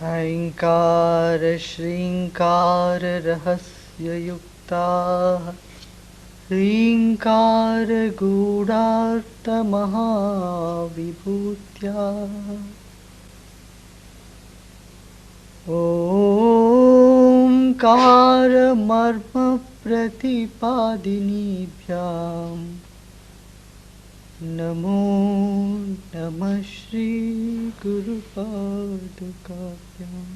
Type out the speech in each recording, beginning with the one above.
ऐङ्कार श्रीङ्कार रहस्ययुक्ताः ह्रीङ्कार गूढार्थमहाविभूत्याः ओङ्कार मर्मप्रतिपादिनीभ्याम् नमो नमः श्रीगुरुपादुकाभ्याम्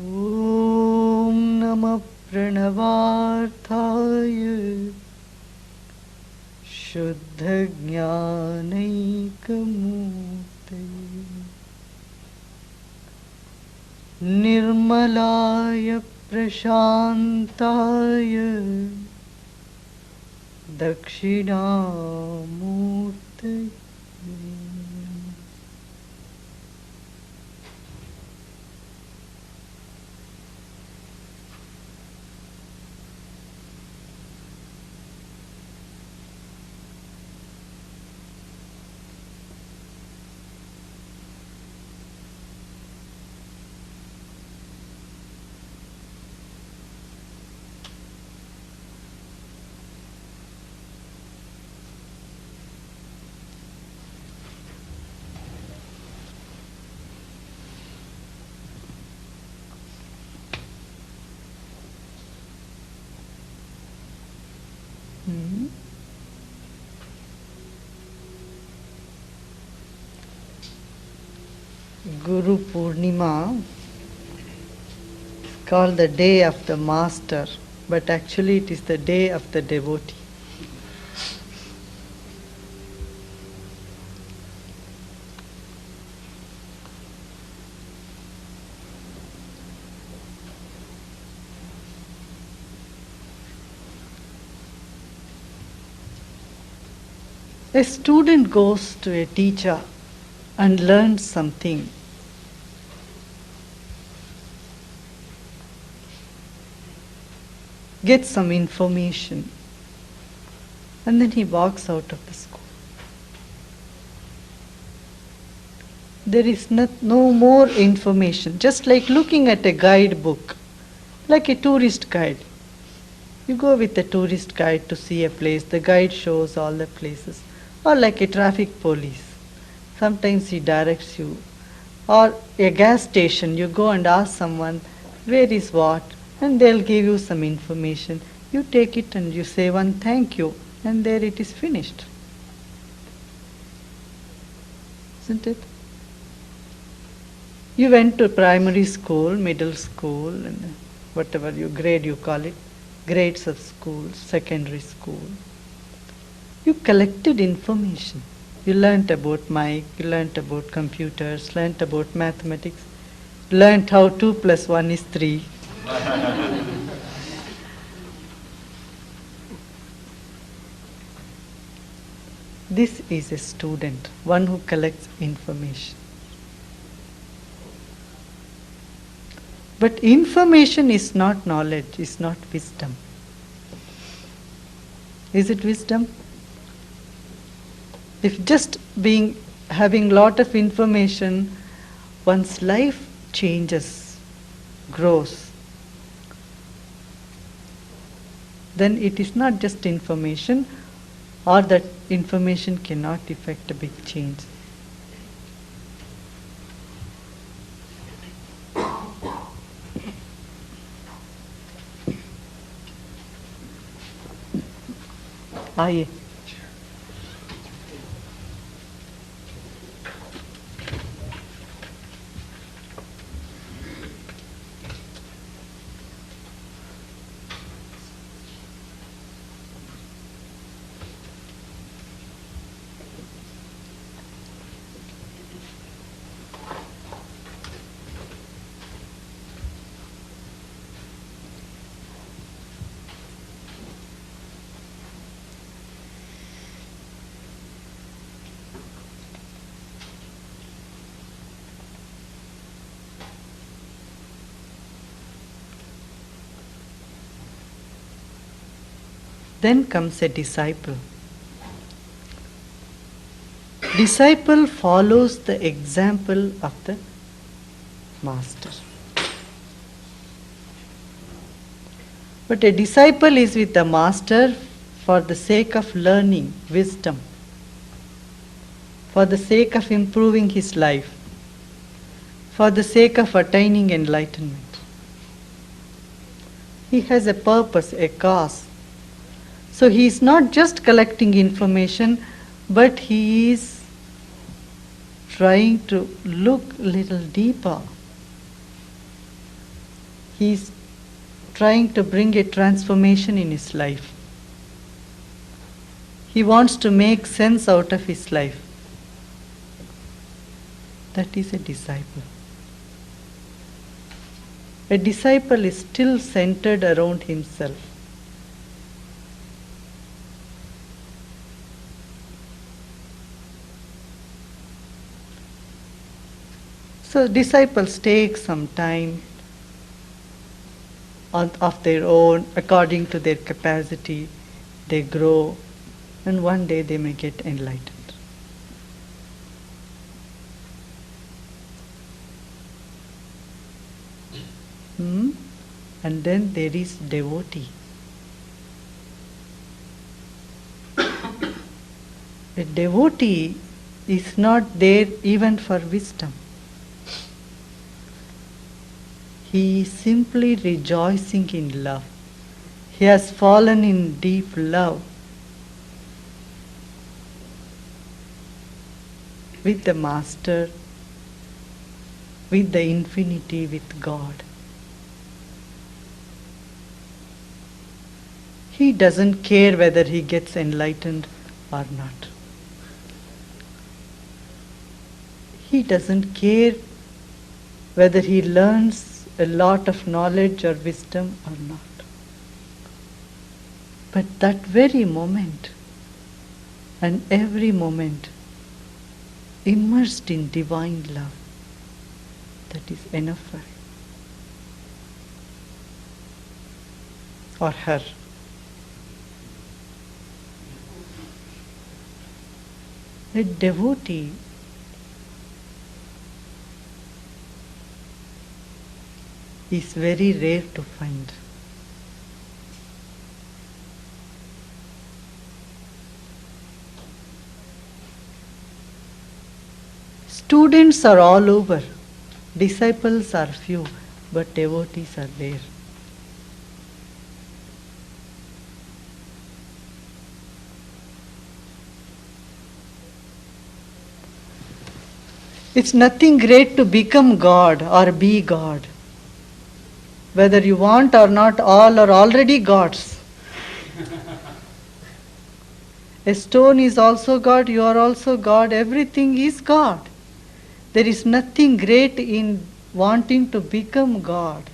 ॐ नमः प्रणवार्थाय शुद्धज्ञानैकमूर्तये निर्मलाय प्रशान्ताय दक्षिणामूर्तये Guru Purnima is called the day of the master, but actually it is the day of the devotee. A student goes to a teacher and learns something. Gets some information, and then he walks out of the school. There is no more information, just like looking at a guidebook, like a tourist guide. You go with a tourist guide to see a place, the guide shows all the places, or like a traffic police. Sometimes he directs you. Or a gas station, you go and ask someone, where is what? And they'll give you some information. You take it and you say one thank you, and there it is finished. Isn't it? You went to primary school, middle school, and whatever grade you call it, grades of school, secondary school. You collected information. You learnt about mic, you learnt about computers, learnt about mathematics, learnt how 2 plus 1 is 3. This is a student, one who collects information. But information is not knowledge, is not wisdom. Is it wisdom? If just having lot of information, one's life changes, grows, then it is not just information, or that information cannot effect a big change. आइए. Then comes a disciple. Disciple follows the example of the master. But a disciple is with the master for the sake of learning wisdom, for the sake of improving his life, for the sake of attaining enlightenment. He has a purpose, a cause. So he is not just collecting information, but he is trying to look a little deeper. He is trying to bring a transformation in his life. He wants to make sense out of his life. That is a disciple. A disciple is still centered around himself. So disciples take some time of their own, according to their capacity. They grow, and one day they may get enlightened. And then there is devotee. A devotee is not there even for wisdom. He is simply rejoicing in love. He has fallen in deep love with the Master, with the infinity, with God. He doesn't care whether he gets enlightened or not. He doesn't care whether he learns a lot of knowledge or wisdom or not. But that very moment and every moment immersed in divine love, that is enough for him or her. A devotee is very rare to find. Students are all over, disciples are few, but devotees are rare. It's nothing great to become God or be God. Whether you want or not, all are already gods. A stone is also God, you are also God, everything is God. There is nothing great in wanting to become God.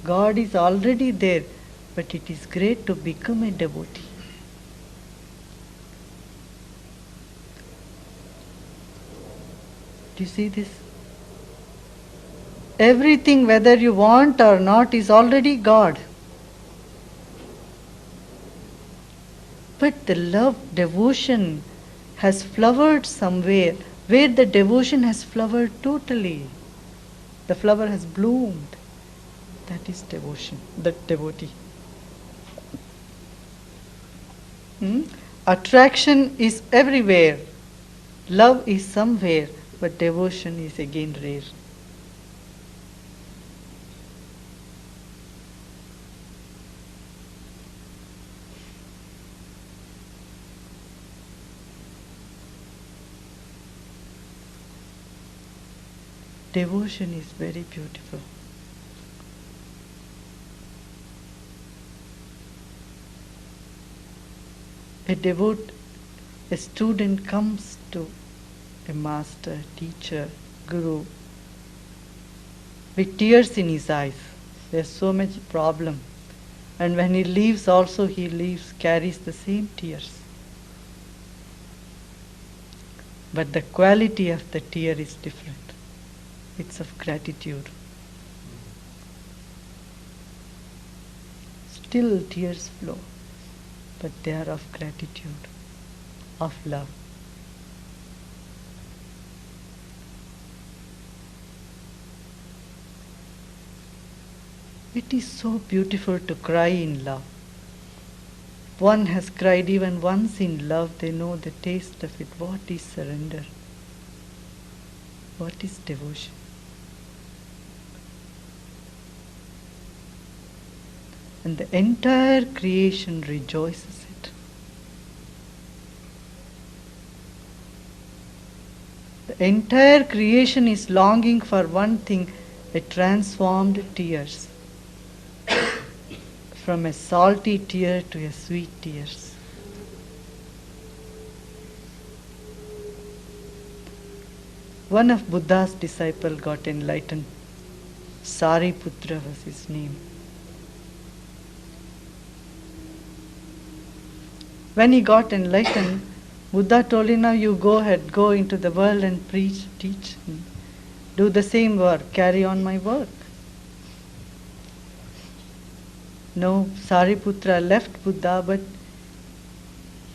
God is already there, but it is great to become a devotee. Do you see this? Everything, whether you want or not, is already God. But the love, devotion has flowered somewhere, where the devotion has flowered totally. The flower has bloomed. That is devotion, that devotee. Attraction is everywhere. Love is somewhere, but devotion is again rare. Devotion is very beautiful. A student comes to a master, teacher, guru, with tears in his eyes. There's so much problem. And when he leaves also, carries the same tears. But the quality of the tear is different. It's of gratitude. Still tears flow, but they are of gratitude, of love. It is so beautiful to cry in love. One has cried even once in love, they know the taste of it. What is surrender? What is devotion? And the entire creation rejoices it. The entire creation is longing for one thing, a transformed tears. From a salty tear to a sweet tears. One of Buddha's disciples got enlightened. Sariputra was his name. When he got enlightened, Buddha told him, now you go ahead, go into the world and preach, teach, do the same work, carry on my work. No, Sariputra left Buddha, but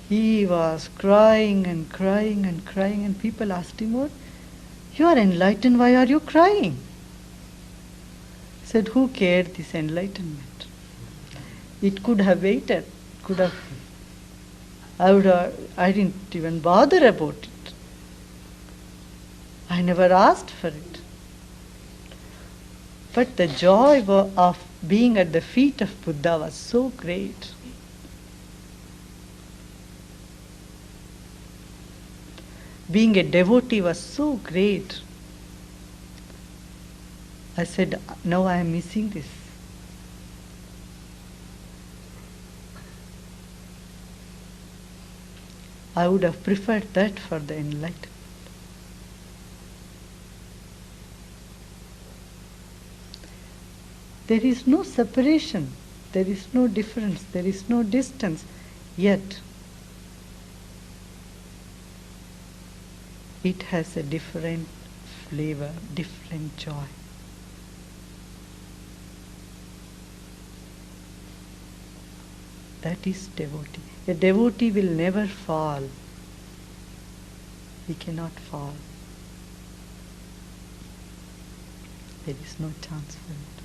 he was crying and crying and crying, and people asked him, what? You are enlightened, why are you crying? He said, who cared this enlightenment? It could have waited, I didn't even bother about it. I never asked for it. But the joy of being at the feet of Buddha was so great. Being a devotee was so great. I said, now I am missing this. I would have preferred that for the enlightenment. There is no separation, there is no difference, there is no distance, yet it has a different flavor, different joy. That is devotee. A devotee will never fall. He cannot fall. There is no chance for it.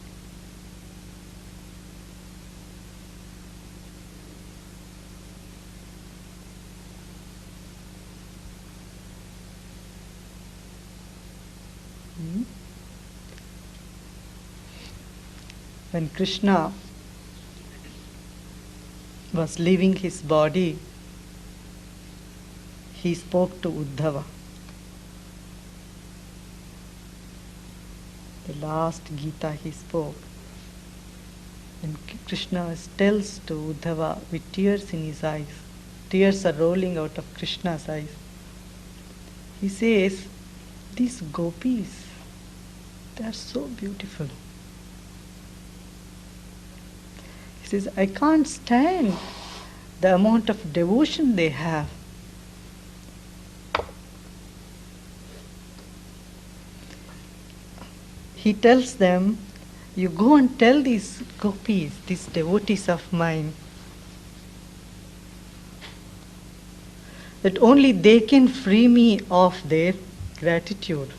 When Krishna was leaving his body, he spoke to Uddhava. The last Gita he spoke. And Krishna tells to Uddhava with tears in his eyes. Tears are rolling out of Krishna's eyes. He says, these gopis, they are so beautiful. He says, I can't stand the amount of devotion they have. He tells them, you go and tell these gopis, these devotees of mine, that only they can free me of their gratitude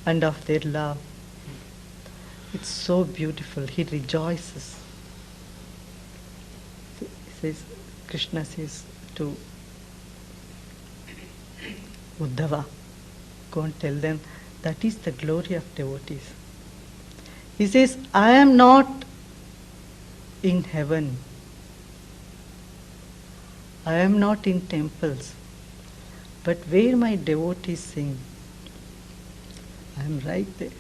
and of their love. It's so beautiful. He rejoices. He says, Krishna says to Uddhava, go and tell them that is the glory of devotees. He says, I am not in heaven. I am not in temples. But where my devotees sing, I am right there.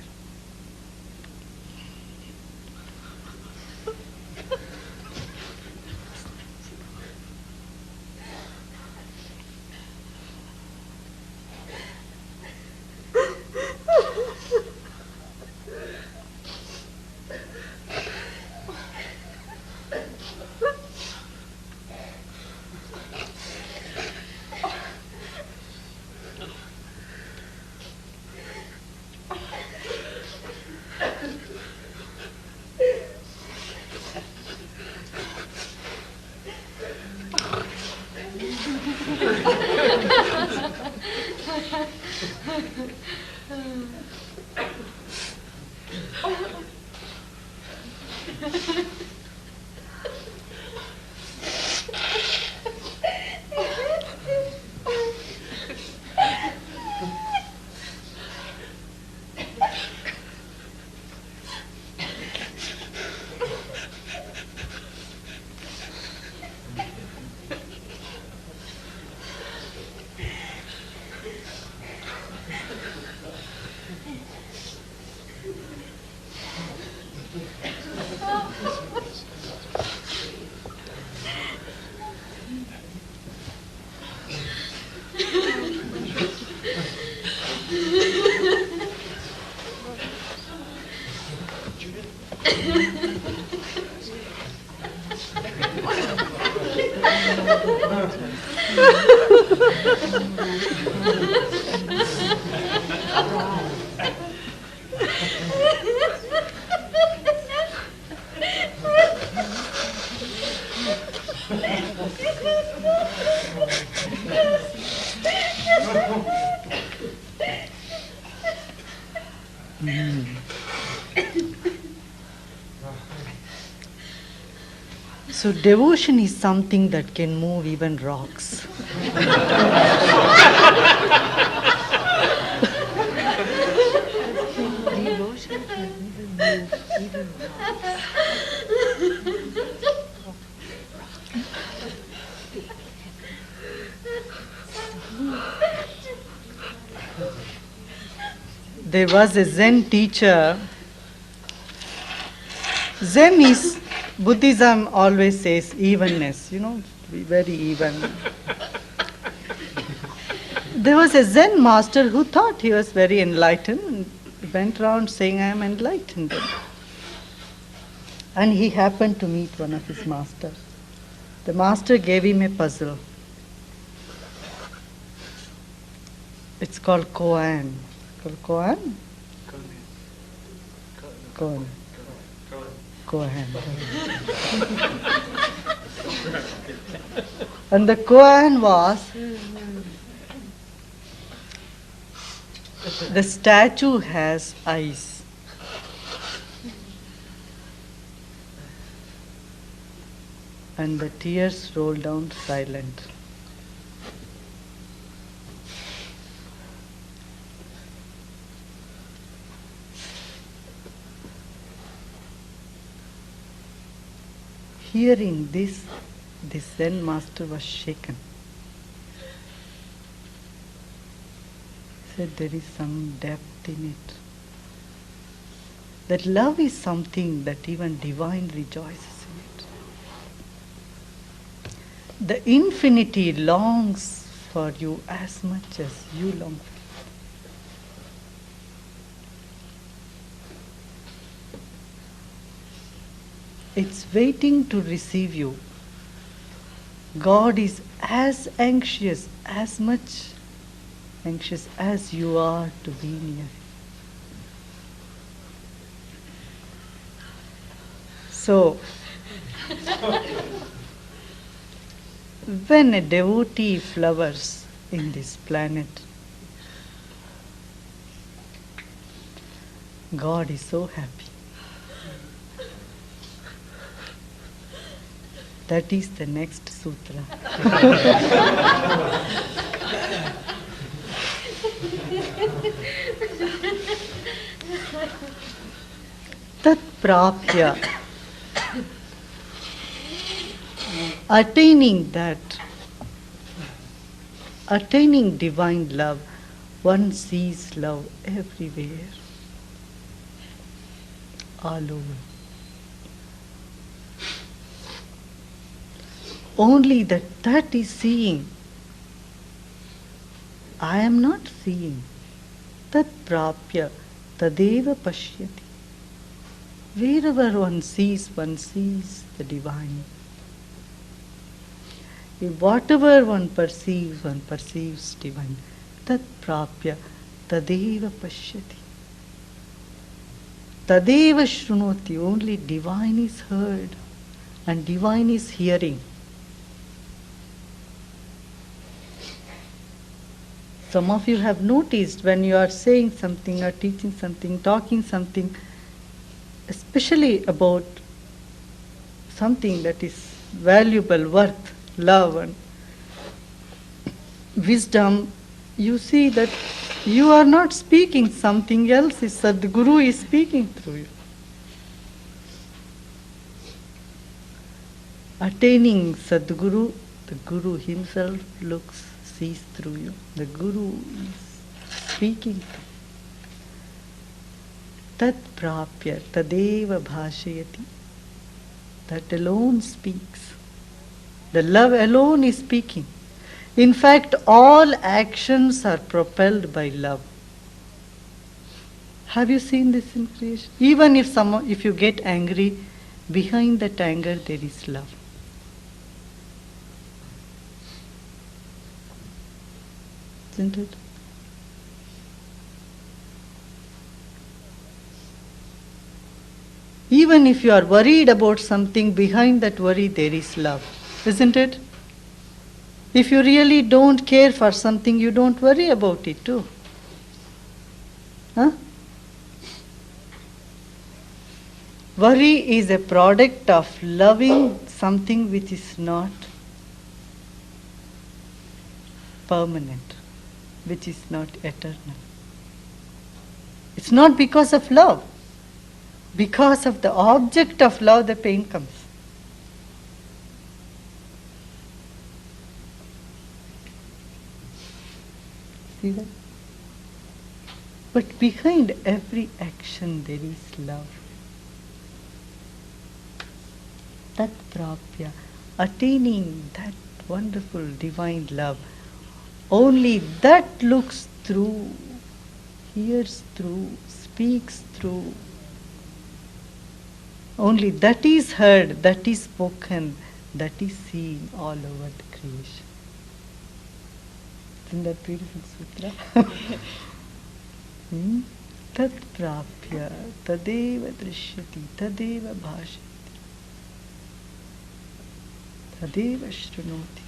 So devotion is something that can move even rocks. Devotion can even move even rocks. There was a Zen teacher. Zen is, Buddhism always says evenness, be very even. There was a Zen master who thought he was very enlightened and went around saying, I am enlightened. And he happened to meet one of his masters. The master gave him a puzzle. It's called koan. Koan? Koan. Koan. And the koan was, the statue has eyes. And the tears roll down silent. Hearing this, the Zen master was shaken. He said, there is some depth in it. That love is something that even divine rejoices in it. The infinity longs for you as much as you long for it. It's waiting to receive you. God is as much anxious as you are to be near. So, when a devotee flowers in this planet, God is so happy. That is the next sutra. Tat prapya. Attaining divine love, one sees love everywhere, all over. Only that is seeing. I am not seeing. Tat prapya tadeva pashyati. Wherever one sees the divine. If whatever one perceives divine. Tat prapya tadeva pashyati. Tadeva shrunoti. Only divine is heard and divine is hearing. Some of you have noticed when you are saying something or teaching something, talking something, especially about something that is valuable, worth, love and wisdom, you see that you are not speaking something else, Sadguru is speaking through you. Attaining Sadguru, the Guru himself sees through you. The Guru is speaking. Tat prapya tadeva bhashayati. That alone speaks. The love alone is speaking. In fact, all actions are propelled by love. Have you seen this in creation? Even if you get angry, behind that anger there is love. isn't it? Even if you are worried about something, behind that worry there is love, isn't it? If you really don't care for something, you don't worry about it too. Huh? Worry is a product of loving something which is not permanent, which is not eternal. It's not because of love. Because of the object of love, the pain comes. See that? But behind every action there is love. Tat prapya, attaining that wonderful divine love. Only that looks through, hears through, speaks through. Only that is heard, that is spoken, that is seen all over the creation. Isn't that beautiful sutra? Tat prapya, tadeva drishyati, tadeva bhashati, tadeva shrunoti.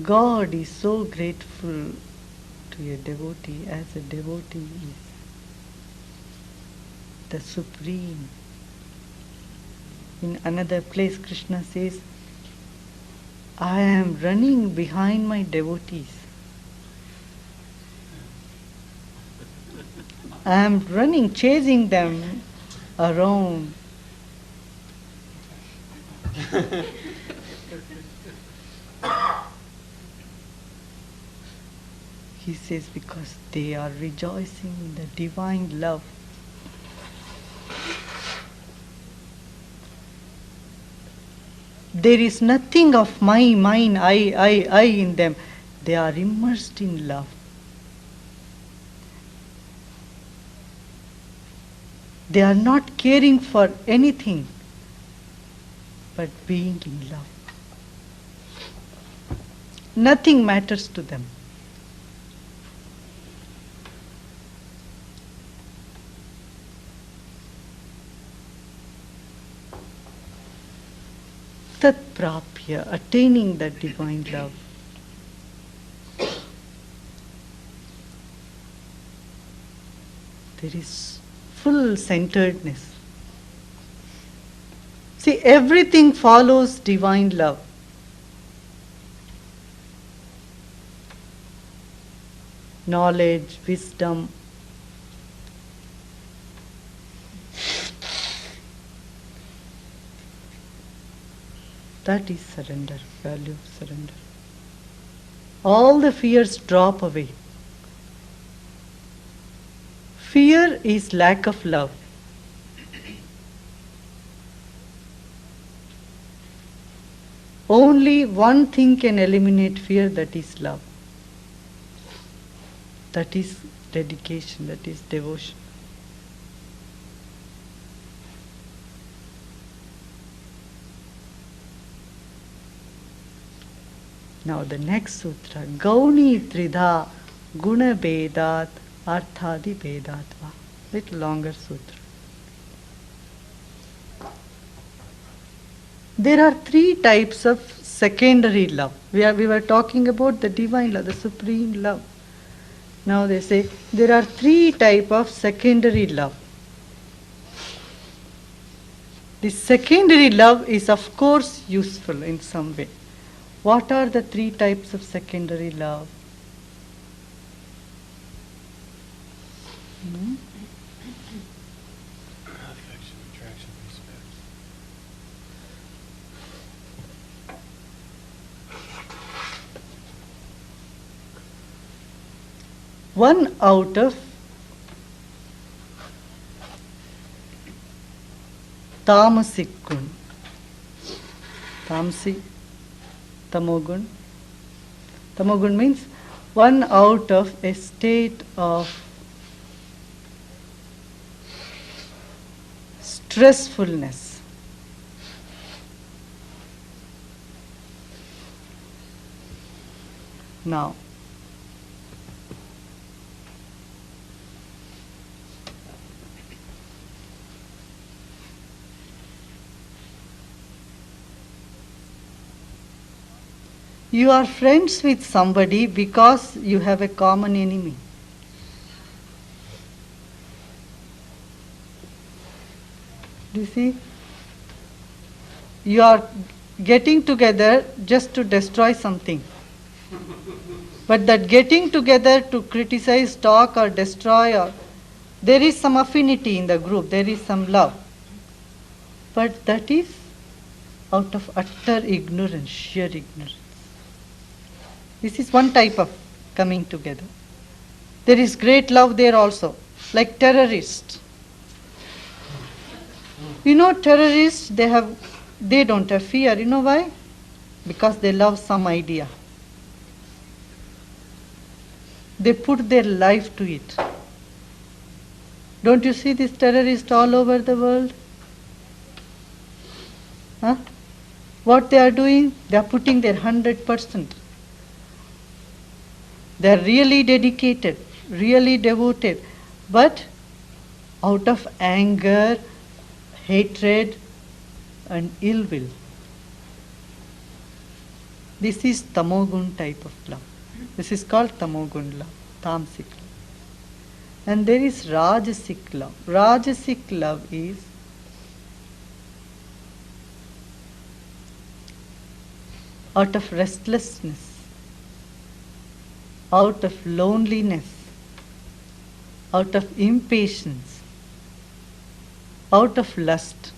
God is so grateful to a devotee as a devotee is the supreme. In another place, Krishna says, I am running behind my devotees. I am running, chasing them around. He says, because they are rejoicing in the divine love. There is nothing of my, mine, I in them. They are immersed in love. They are not caring for anything but being in love. Nothing matters to them. Tat prapya, attaining that divine love. There is full centeredness. See, everything follows divine love. Knowledge, wisdom. That is surrender, value of surrender. All the fears drop away. Fear is lack of love. Only one thing can eliminate fear, that is love. That is dedication, that is devotion. Now the next sutra, Gauni Tridha Guna Bedat Arthadi Bedatva. Little longer sutra. There are three types of secondary love. We were talking about the divine love, the supreme love. Now they say there are three types of secondary love. The secondary love is of course useful in some way. What are the three types of secondary love? Affection, attraction, respect. One out of tamasic gun. Tamasic, tamogun. Tamogun means one out of a state of trustfulness. Now, you are friends with somebody because you have a common enemy. Do you see? You are getting together just to destroy something. But that getting together to criticize, talk, or destroy, or there is some affinity in the group, there is some love. But that is out of utter ignorance, sheer ignorance. This is one type of coming together. There is great love there also, like terrorists. You know, terrorists, they don't have fear. You know why? Because they love some idea. They put their life to it. Don't you see these terrorists all over the world? Huh? What they are doing? They are putting their 100%. They are really dedicated, really devoted. But out of anger, hatred, and ill will. This is tamogun type of love. This is called tamogun love, tamasic love. And there is rajasic love. Rajasic love is out of restlessness, out of loneliness, out of impatience, out of lust.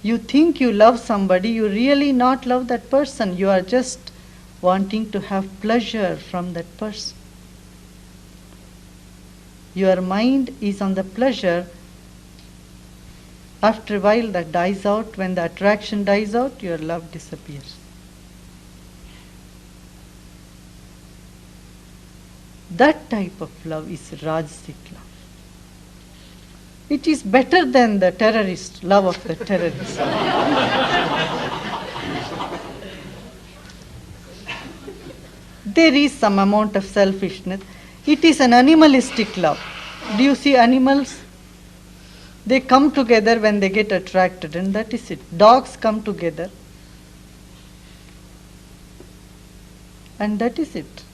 You think you love somebody, you really not love that person. You are just wanting to have pleasure from that person. Your mind is on the pleasure. After a while that dies out. When the attraction dies out, your love disappears. That type of love is rajasic love. It is better than the terrorist, love of the terrorist. There is some amount of selfishness. It is an animalistic love. Do you see animals? They come together when they get attracted, and that is it. Dogs come together, and that is it.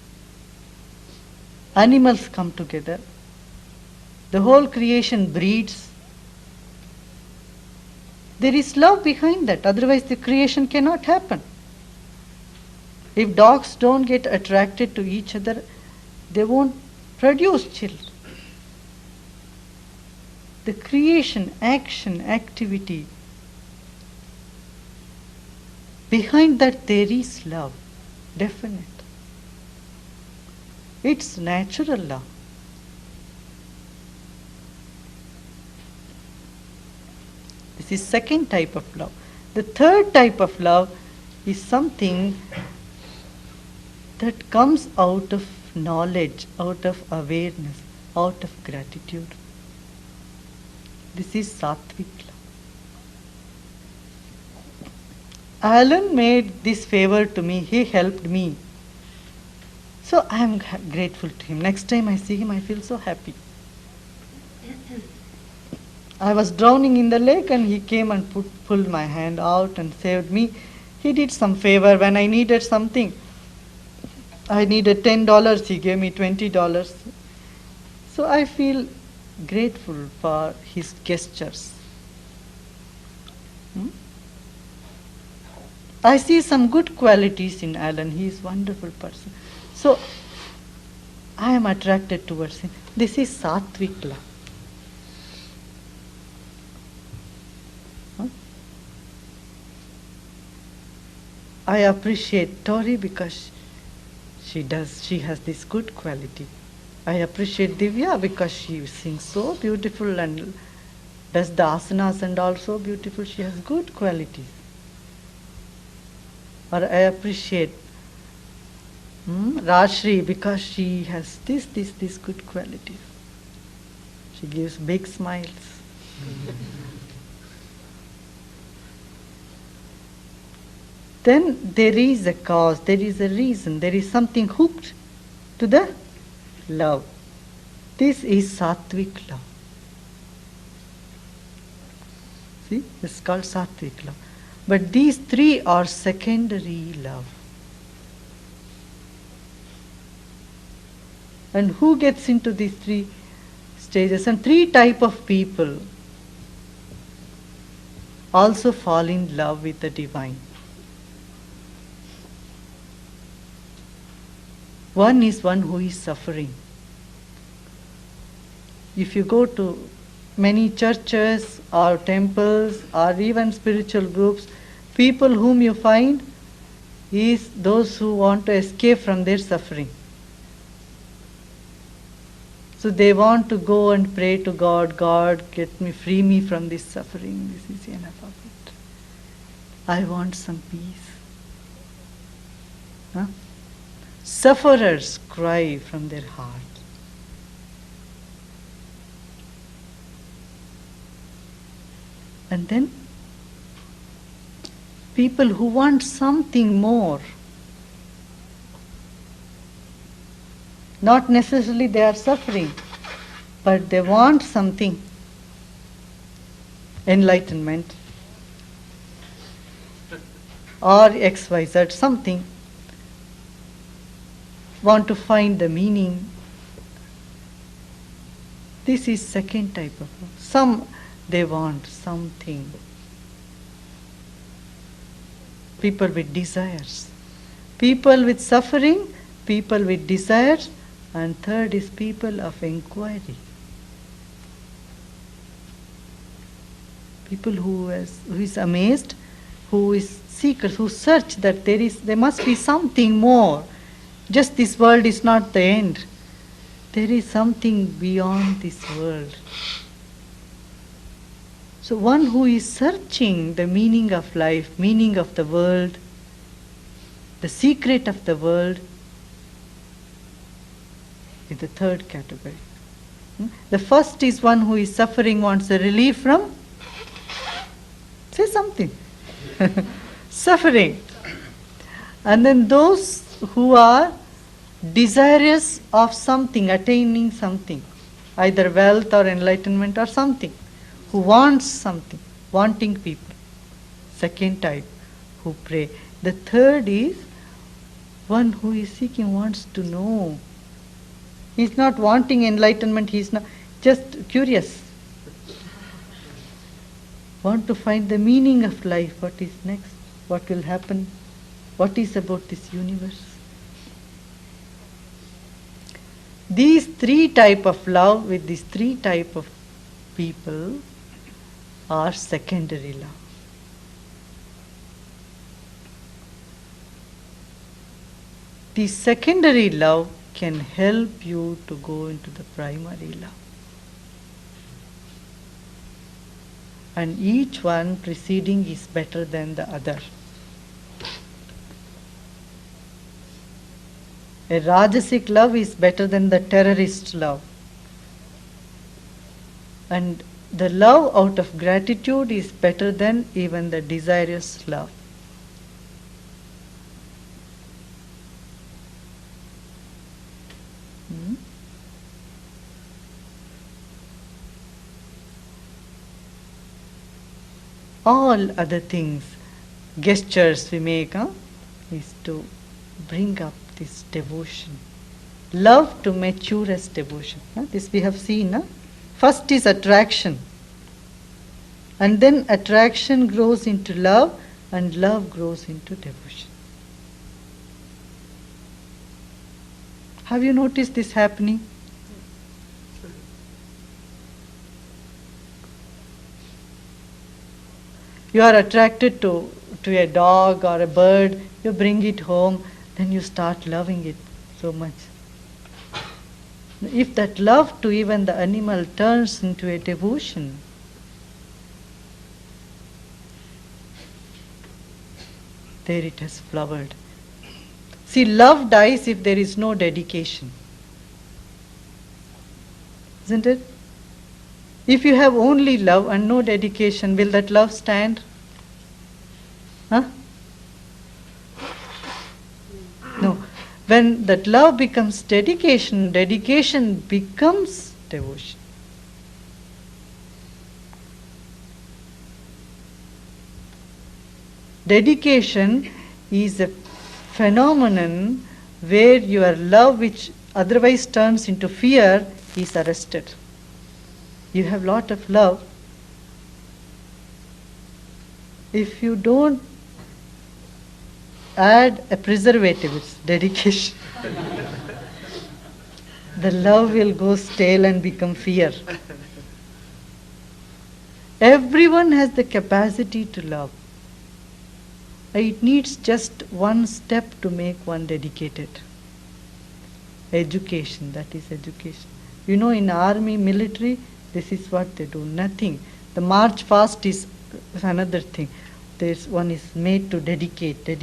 Animals come together. The whole creation breeds. There is love behind that, otherwise the creation cannot happen. If dogs don't get attracted to each other, they won't produce children. The creation, action, activity, behind that there is love, definite. It's natural love. This is second type of love. The third type of love is something that comes out of knowledge, out of awareness, out of gratitude. This is sattvic love. Alan made this favor to me. He helped me. So I am grateful to him. Next time I see him, I feel so happy. I was drowning in the lake and he came and pulled my hand out and saved me. He did some favor when I needed something. I needed $10, he gave me $20. So I feel grateful for his gestures. I see some good qualities in Alan. He is a wonderful person. So I am attracted towards him. This is sattvic love. I appreciate Tori because she has this good quality. I appreciate Divya because she sings so beautiful and does the asanas and also beautiful. She has good qualities. Or I appreciate Rashri, because she has this good quality. She gives big smiles. Then there is a cause, there is a reason, there is something hooked to the love. This is sattvic love. See, this is called sattvic love. But these three are secondary love. And who gets into these three stages? And three type of people also fall in love with the divine. One is one who is suffering. If you go to many churches or temples or even spiritual groups, people whom you find is those who want to escape from their suffering. So they want to go and pray to God, God, free me from this suffering, this is enough of it. I want some peace. Huh? Sufferers cry from their heart. And then people who want something more. Not necessarily they are suffering, but they want something. Enlightenment or XYZ, something. Want to find the meaning. This is second type of love. They want something. People with desires. People with suffering, people with desires, and third is people of inquiry. People who is amazed, who is seekers, who search that there must be something more. Just this world is not the end. There is something beyond this world. So one who is searching the meaning of life, meaning of the world, the secret of the world, is the third category. The first is one who is suffering, wants a relief from, say something, suffering. And then those who are desirous of something, attaining something, either wealth or enlightenment or something, who wants something, wanting people. Second type, who pray. The third is one who is seeking, wants to know. He is not wanting enlightenment, he is not just curious. Want to find the meaning of life, what is next, what will happen, what is about this universe. These three type of love with these three type of people are secondary love. The secondary love can help you to go into the primary love. And each one preceding is better than the other. A Rajasic love is better than the terrorist love. And the love out of gratitude is better than even the desirous love. All other things, gestures we make, is to bring up this devotion. Love to mature as devotion. This we have seen. First is attraction. And then attraction grows into love, and love grows into devotion. Have you noticed this happening? You are attracted to a dog or a bird, you bring it home, then you start loving it so much. If that love to even the animal turns into a devotion, there it has flowered. See, love dies if there is no dedication. Isn't it? If you have only love and no dedication, will that love stand? Huh? No. When that love becomes dedication, dedication becomes devotion. Dedication is a phenomenon where your love, which otherwise turns into fear, is arrested. You have lot of love. If you don't add a preservative, it's dedication. The love will go stale and become fear. Everyone has the capacity to love. It needs just one step to make one dedicated. Education, that is education. You know, in army, military, this is what they do, nothing. The march fast is another thing. There's one is made to dedicate their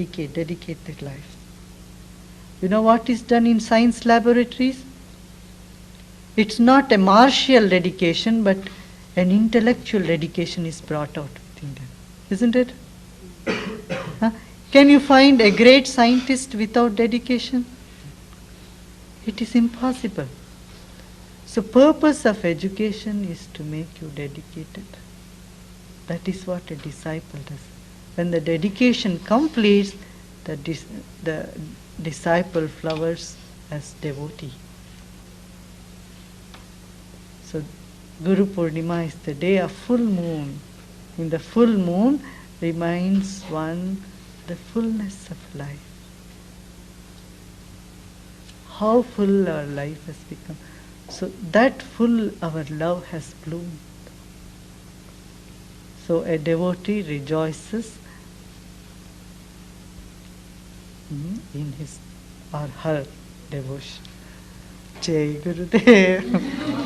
life. You know what is done in science laboratories? It's not a martial dedication, but an intellectual dedication is brought out within them. Isn't it? Huh? Can you find a great scientist without dedication? It is impossible. So purpose of education is to make you dedicated. That is what a disciple does. When the dedication completes, the disciple flowers as devotee. So Guru Purnima is the day of full moon. In the full moon reminds one the fullness of life. How full our life has become. So that full our love has bloomed. So a devotee rejoices in his or her devotion. Jai Gurudev.